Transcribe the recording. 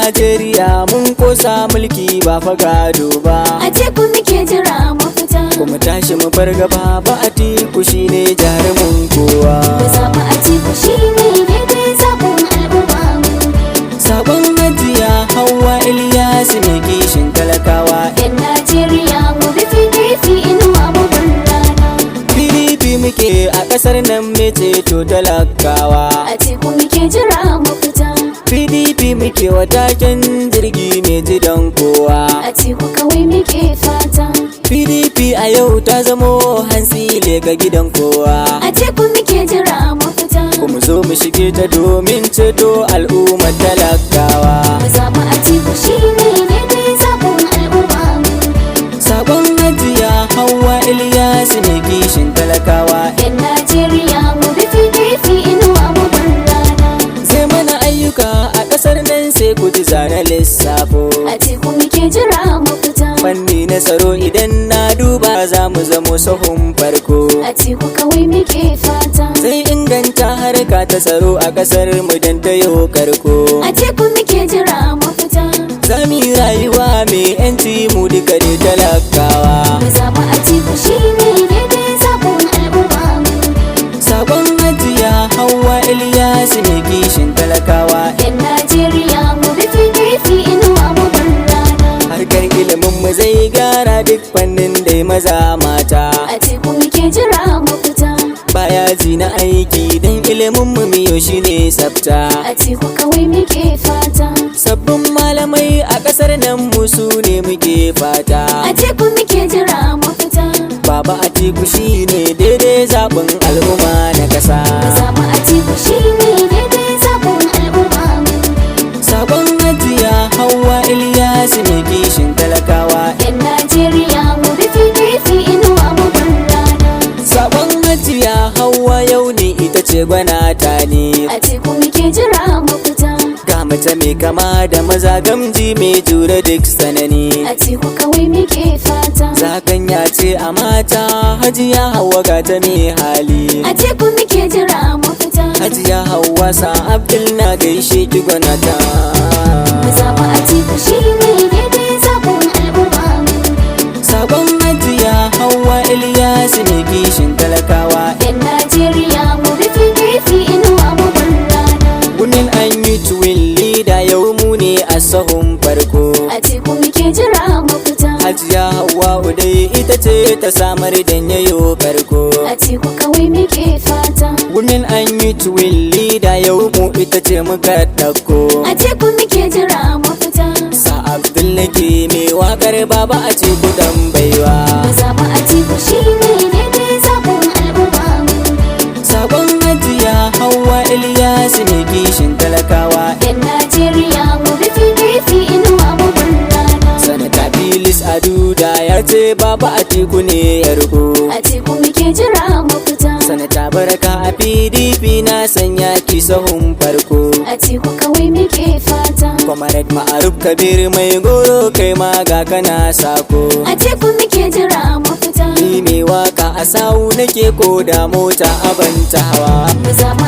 Najeriya mun kosa mulki ba fa gado ba. Atiku muke jira mafita. Kuma tashi mu fargaba ba Atiku shine jarumin kowa. Mu zaɓi Atiku shine daidai zaɓin al'umma mu. Sabon Hajiya Hauwa Ilyasu mai kishin talakawa. 'Yan Najeriya mu bi PDP inuwa mu bar rana. PDP muke a ƙasar nan mai ceto talakawa. Atiku muke jira mafita. PDP muke wataken jirgi mai jidan kowa. Atiku kawai muke fata. PDP a yau ta zamo hantsi ga gidan kowa. Atiku muke jira mafita. Kuma zo mu shige ta domin ceto al'ummar talakawa. Mu zaɓi Atiku shine daidai zaɓin al'umma mu. Sabon Hajiya Hauwa Ilyasu mai kishin talakawa. 'Yan Najeriya mu bi PDP inuwa mu bar rana. Sai mana ayyuka a ƙasar nan sai ku ji zane lissafo. Atiku muke jira mafita. Fanni na tsaro idan na duba za mu zamo sahun farko. Atiku kawai muke fata. Sai inganta harka ta tsaro a ƙasar mu don ta yau karko. Atiku muke jira mafita. Za mu yi rayuwa mai 'yanci mu duka da talakawa. Mu zaɓi Atiku shine daidai zaɓin al'umma mu. Sabon Hajiya Hauwa Ilyasu mai kishin talakawa. 'Yan Najeriya mu bi PDP inuwa mu bar rana. Harkar ilimin mu zai gyara duk fannin dai maza mata. Atiku muke jira mafita. Baya ji na aiki don ilimin mu miyo shine tsafta. Atiku kawai muke fata. Sabbin malamai a ƙasar nan mu su ne muke fata. Atiku muke jira mafita. Baba Atiku shine daidai zaɓin al'umma na ƙasa. Mu zaɓi Atiku shine daidai zaɓin al'umma mu. Sabon Hajiya Hauwa Ilyasu mai kishin talakawa. 'Yan Najeriya mu bi PDP inuwa mu bar rana. Sabon Hajiya Hauwa yau ne ita ce gwanata ne. Atiku muke jira mafita. Ga mace mai kama da maza gamji mai jure duk sanani. Atiku kawai muke fata. Zakanya ce a mata Hajiya Hauwa ga ta mai hali. Atiku muke jira mafita. Hajiya Hauwa sa Abdul na gaishe ki gwanata. Mu zaɓi Atiku shine daidai zaɓin al'umma mu. Sabon Hajiya Hauwa Ilyasu mai kishin talakawa. 'Yan Najeriya mu bi PDP inuwa mu bar rana. Gunin an yi tuwin lida yau mu ne a sahun farko. Atiku muke jira mafita. Hajiya Hauwa udai ita ce ta samar da yayo karko. Atiku kawai muke fata. Gunin an yi tuwin lida yau mu ita ce muka ɗauko. Atiku muke jira mafita. Sa Abdul nake mai wakar baba a ce kudan baiwa. Mu zaɓi Atiku shine daidai zaɓin al'umma mu. Sabon Hajiya Hauwa Ilyasu mai kishin talakawa. 'Yan Najeriya mu bi PDP inuwa mu bar rana. Sanata Bilis Aduda ya ce baba Atiku ne ya riko. Atiku muke jira mafita. Sanata Baraka a PDP na sanya ki sahun farko. Atiku kawai muke fata. Comrade Ma'aruf Kabir mai goro kai ma ga kana sako. Atiku muke jira mafita. Ni mai waka a sawu nake ko da mota a banta hawa. Mu zaɓi